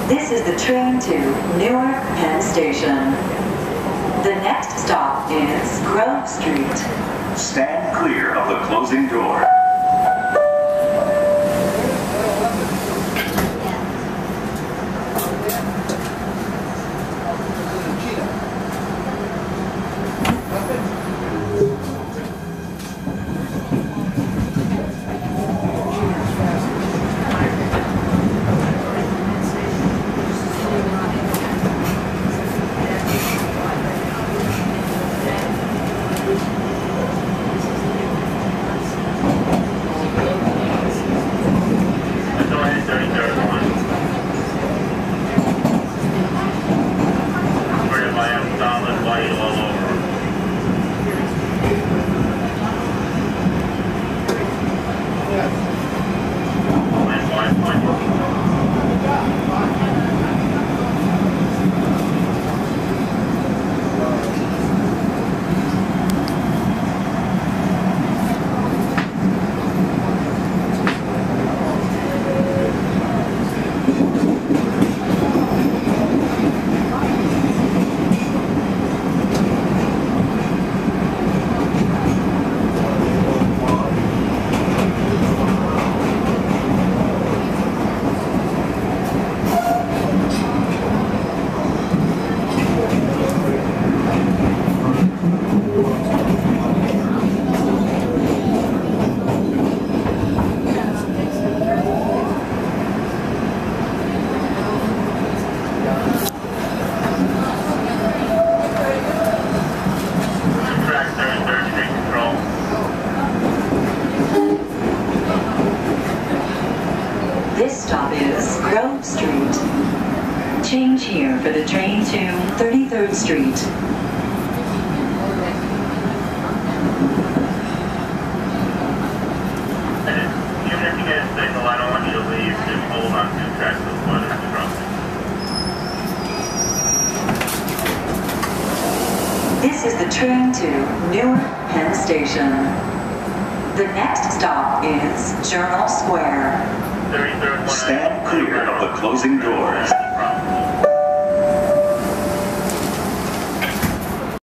This is the train to Newark Penn Station. The next stop is Grove Street. Stand clear of the closing door. This stop is Grove Street. Change here for the train to 33rd Street. Even if you get a signal, I don't want you to leave. Just hold on to tracks of the weather disruption. This is the train to Newark Penn Station. The next stop is Journal Square. Stand clear of the closing doors.